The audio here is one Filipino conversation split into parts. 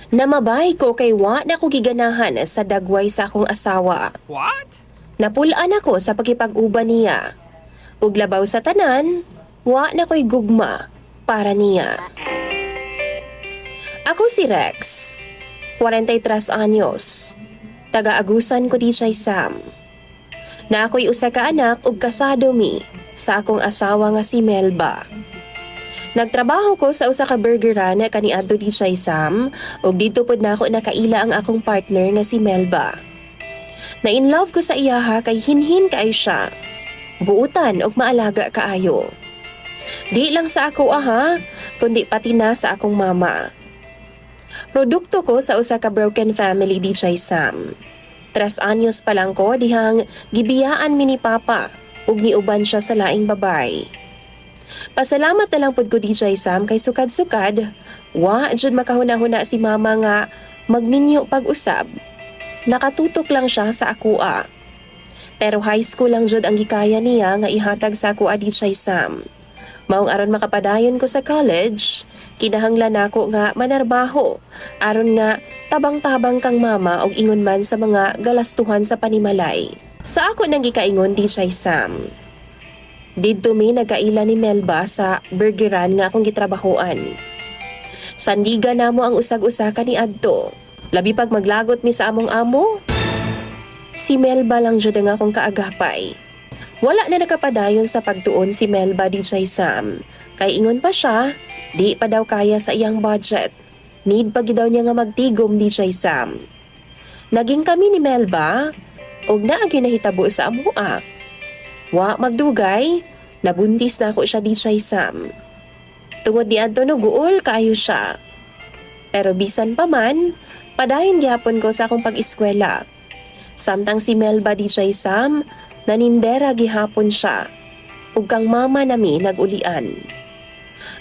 Namabay ko kay wa na ko giganahan sa dagway sa akong asawa. What? Napulaan ako sa pagkipag-uban niya. Ug labaw sa tanan, wa na ko'y gugma para niya. Ako si Rex, 43 anyos. Taga-agusan ko di siya Sam. Na ako'y usa ka anak ug kasado mi sa akong asawa nga si Melba. Nagtrabaho ko sa usa ka burgeran na kaniadto di siya Sam ug dito pod na ako nakaila ang akong partner nga si Melba. Na in love ko sa iyaha kay hinhin kay siya. Buutan og maalaga kaayo. Di lang sa ako kundi pati na sa akong mama. Produkto ko sa usa ka broken family di siya Sam. 3 anyos pa lang ko dihang gibiyaan mi ni Papa ug niuban siya sa laing babay. Pasalamat na lang pod ko di siya Sam kay sukad-sukad, wa jud makahuna-huna si Mama nga magminyo pag-usab. Nakatutok lang siya sa akua. Pero high school lang jud ang gikaya niya nga ihatag sa akua di siya Sam. Maong aron makapadayon ko sa college, kinahanglan nako nga manarbaho aron nga tabang-tabang kang mama og ingon man sa mga galastuhan sa panimalay. Sa ako nang gikaingon di siya Sam. Didto mi nagkaila ni Melba sa burgeran nga akong gitrabahoan. Sandiga namo ang usag-usa ni adto. Labi pag maglagot mi sa among amo. Si Melba lang jud ang akong kaagapay. Wala na nakapadayon sa pagtuon si Melba di siya Sam. Kay ingon pa siya, di pa daw kaya sa iyang budget. Need pa daw niya nga magtigom di siya Sam. Naging kami ni Melba, og naagi nahitabo sa amua. Wa magdugay, nabuntis na ako siya di siya Sam. Tungod ni adto no guol kaayo siya. Pero bisan pa man, padayon gyapon ko sa akong pag-eskwela. Samtang si Melba di siya Sam, nanindera gihapon siya. Ug kang mama nami nagulian.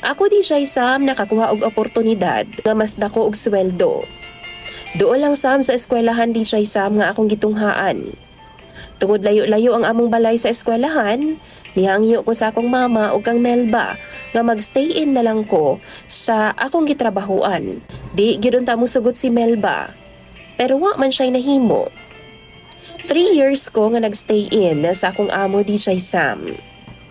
Ako di siya Sam nakakuha og oportunidad nga mas dako og sweldo. Doon lang Sam sa eskwelahan di siya Sam nga akong gitunghaan. Tungod layo-layo ang among balay sa eskwelahan, nihangyo ko sa akong mama ug kang Melba nga magstay in na lang ko sa akong gitrabahuan. Di gyud ta mo sugot si Melba. Pero wa man siya nahimo. 3 years ko nga nagstay in sa akong amo di siya Sam.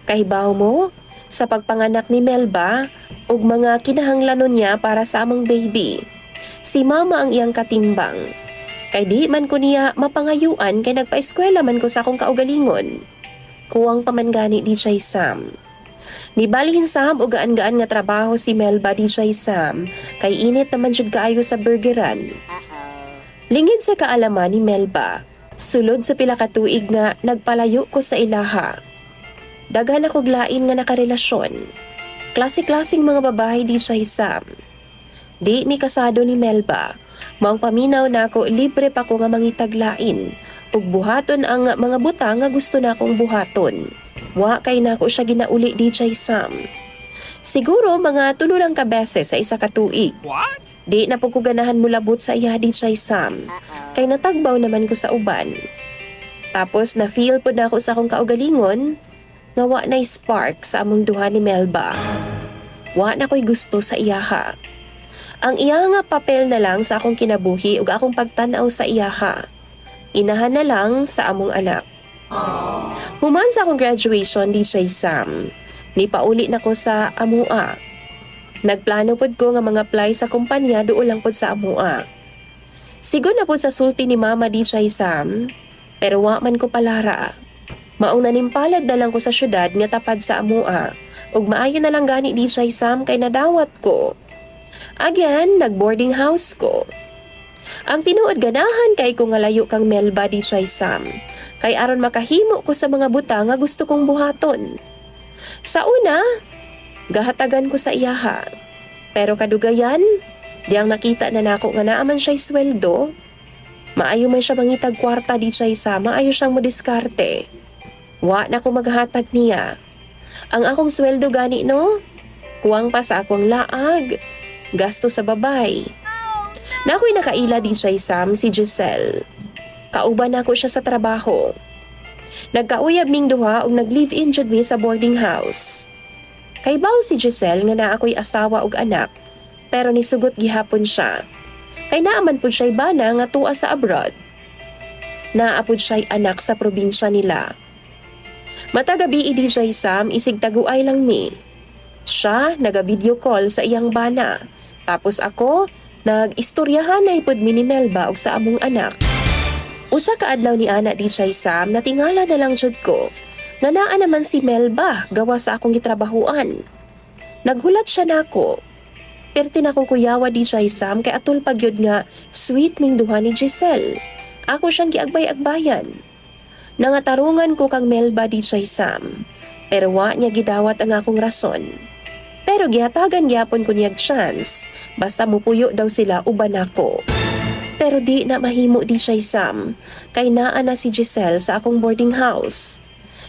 Kahibaw mo, sa pagpanganak ni Melba ug mga kinahanglanon niya para sa among baby, si mama ang iyang katimbang. Kay di man ko niya mapangayuan kay nagpa-eskwela man ko sa akong kaugalingon. Kuwang pamangani di siya Sam. Nibalihin Sam og gaan-gaan nga trabaho si Melba di siya Sam kay init naman jud kaayo sa burgeran. Lingid sa kaalaman ni Melba, sulod sa pila ka tuig nga nagpalayo ko sa ilaha. Daghan ako lain nga nakarelasyon. Klase-klaseng mga babae di siya Sam. Di mi kasado ni Melba. Maong paminaw na ako libre pa ko nga mangitaglain ug buhaton ang mga butang nga gusto na akong buhaton. Wa kay nako siya ginauli di siya Sam. Siguro mga tunulang ka beses sa isa ka tuig. What? Di na po ko ganahan mulabot sa iya di siya Sam. Kay natagbaw naman ko sa uban. Tapos na feel po na ako sa akong kaugalingon nga wa na spark sa among duha ni Melba. Wa na ko'y gusto sa iyaha. Ang iya nga papel na lang sa akong kinabuhi ug akong pagtanaw sa iyaha. Inahan na lang sa among anak. Human sa akong graduation di siya Sam. Nipauli na ko sa amua. Nagplano pod ko nga mga apply sa kumpanya doon lang pod sa amua. Sigon na pod sa sulti ni Mama di siya Sam, pero wa man ko palara. Maong nanimpalad na lang ko sa syudad nga tapad sa amua, ug maayo na lang gani di siya Sam kay nadawat ko. Again, nag-boarding house ko. Ang tinuod ganahan kay ko nga layo kang Melba di siya Sam, kay aron makahimo ko sa mga buta nga gusto kong buhaton. Sa una, gahatagan ko sa iyaha. Pero kadugayan, diyang nakita na nako nga naaman siya'y sweldo. Maayo man siya mangitag kwarta di siya isa, maayo siyang modiskarte. Wa na ko maghatag niya. Ang akong sweldo gani no, kuwang pa sa akong laag, gasto sa babay. Na ako'y nakaila di siya Sam si Giselle. Kauban ako siya sa trabaho. Nagkauyab ming duha ug nag-live-in jud mi sa boarding house. Kay baw si Giselle nga naa ako'y asawa ug anak, pero nisugot gihapon siya. Kay naaman pud siya'y bana nga tuwa sa abroad. Naapod siya'y anak sa probinsya nila. Matagabi DJ Sam isig taguay lang mi. Siya naga-video call sa iyang bana. Tapos ako nag-istoryahan na ipod mi ni Melba og sa among anak. Usa ka adlaw ni ana DJ Sam natingala na lang jud ko nga naa naman si Melba gawa sa akong gitrabahuan. Naghulat siya nako. Perti na akong kuyawa DJ Sam kay atul pagyud nga sweet ming duha ni Giselle. Ako siyang giagbay-agbayan. Nangatarungan ko kang Melba DJ Sam. Pero wa niya gidawat ang akong rason. Pero gihatagan gyapon ko niyag chance. Basta mupuyo daw sila uban ako. Pero di na mahimo DJ Sam. Kay naa na si Giselle sa akong boarding house.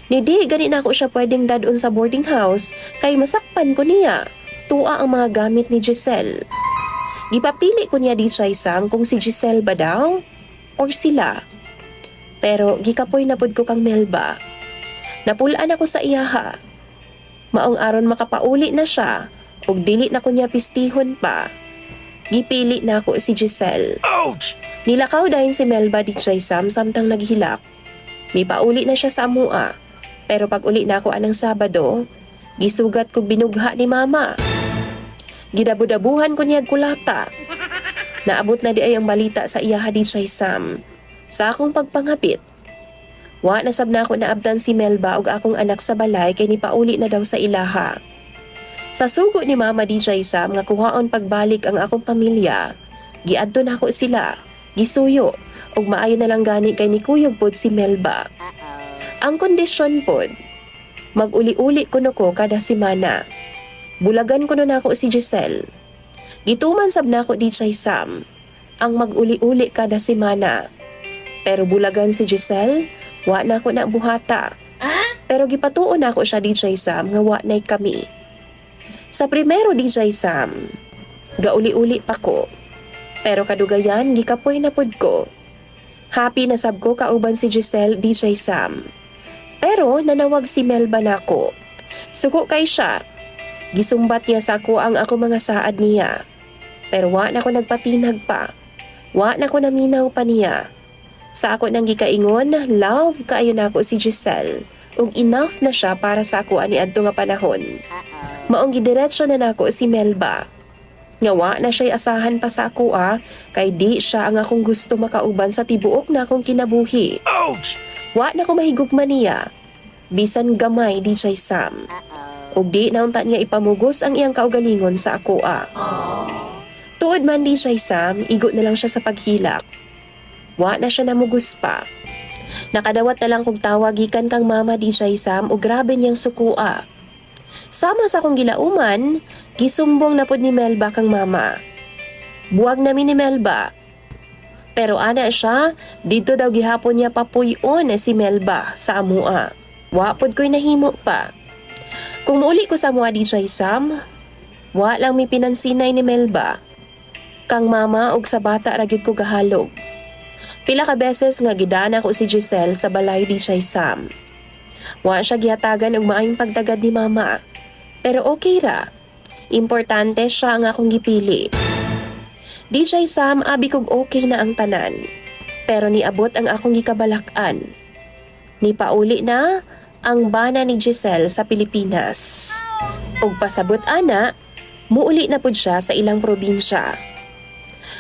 Ni di gani na ako siya pwedeng dadon sa boarding house kay masakpan ko niya. Tua ang mga gamit ni Giselle. Gipapili ko niya DJ Sam kung si Giselle ba daw or sila. Pero gikapoy na pud ko kang Melba. Napulaan ako sa iyaha. Maong aron makapauli na siya ug dili na ko niya pistihon pa. Gipili na ako si Giselle. Ouch! Nilakaw dahin si Melba DJ Sam samtang naghilak. May pauli na siya sa amua. Pero pag uli na ako anang Sabado, gisugat kog binugha ni mama. Gidabudabuhan ko niyag kulata. Naabot na di ay ang balita sa iyaha DJ Sam. Sa akong pagpangapit. Wa na sab na ako naabdan si Melba ug akong anak sa balay kay nipauli na daw sa ilaha. Sa sugo ni Mama DJ Sam nga kuhaon pagbalik ang akong pamilya, giadto na ako sila, gisuyo ug maayo na lang gani kay nikuyog pod si Melba. Ang kondisyon pod, mag-uli-uli kuno ko kada semana. Bulagan kuno na ako si Giselle. Gituman sab na ako DJ Sam ang mag-uli-uli kada semana. Pero bulagan si Giselle, wa na ako na buhata. Pero gipatuon na ako siya DJ Sam nga wa nay kami. Sa primero DJ Sam, gauli-uli pa ko. Pero kadugayan gikapoy na pod ko. Happy na sab ko kauban si Giselle DJ Sam. Pero nanawag si Melba nako. Suko kay siya. Gisumbat niya sa ako ang ako mga saad niya. Pero wa na ko nagpatinag pa. Wa na ko naminaw pa niya. Sa ako nang gikaingon, love kaayo na ako si Giselle. Ug enough na siya para sa ako ani adto nga panahon. Maong gidiretso na nako si Melba. Nga wa na siya'y asahan pa sa ako kay di siya ang akong gusto makauban sa tibuok na akong kinabuhi. Ouch! Wa na ko mahigugma niya. Bisan gamay DJ Sam. Ug di naunta niya ipamugos ang iyang kaugalingon sa ako Tuod man DJ Sam, igo na lang siya sa paghilak. Wa na siya namugos pa. Nakadawat na lang kong tawagikan kang Mama DJ Sam o grabe niyang sukua. Sama sa akong gilauman, gisumbong na pod ni Melba kang Mama. Buwag namin ni Melba. Pero ana siya, dito daw gihapon niya papuyon si Melba sa amua. Wa pod ko'y nahimo pa. Kung mauli ko sa amua DJ Sam, wa lang may pinansinay ni Melba. Kang Mama og sa bata ragid ko gahalog. Pila ka beses nga gidana ko si Giselle sa balay DJ Sam. Wa siya gihatagan og maayong pagdagad ni Mama. Pero okay ra. Importante siya ang akong gipili. DJ Sam, abi kog okay na ang tanan. Pero niabot ang akong gikabalakan. Nipauli na ang bana ni Giselle sa Pilipinas. Ug pasabot ana, muuli na pud siya sa ilang probinsya.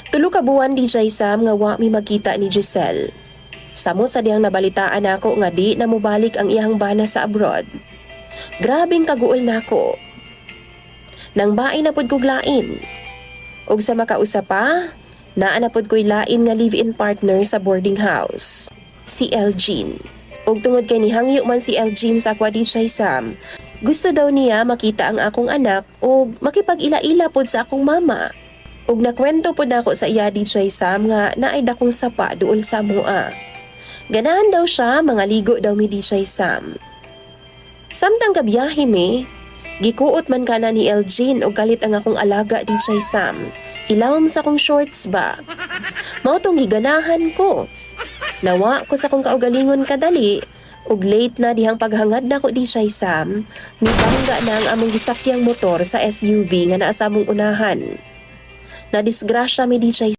Tulo ka buwan DJ Sam nga wa mi magkita ni Giselle. Samot sa diyang nabalitaan ako nga di na mubalik ang iyang bana sa abroad. Grabing kaguol nako. Nang bain na pud kog lain. Ug sa makausa pa, naa na pud ko'y lain nga live-in partner sa boarding house, si Elgin. Ug tungod kay nihangyo man si Elgin sa akwa DJ Sam, gusto daw niya makita ang akong anak ug makipag-ila-ila pud sa akong mama. Ug nakwento pud ako sa iya DJ Sam nga naay dakong sapa duol sa amua. Ganahan daw siya, mga ligo daw mi DJ Sam. Samtang kabiyahe mi, gikuot man kana ni Elgin og galit ang akong alaga DJ Sam. Ilawom sa akong shorts ba? Mao tong giganahan ko. Nawa ko sa akong kaugalingon kadali ug late na dihang paghangad nako DJ Sam, mibangga na ang among gisakyang motor sa SUV nga naa sa among unahan. Nadisgrasya mi DJ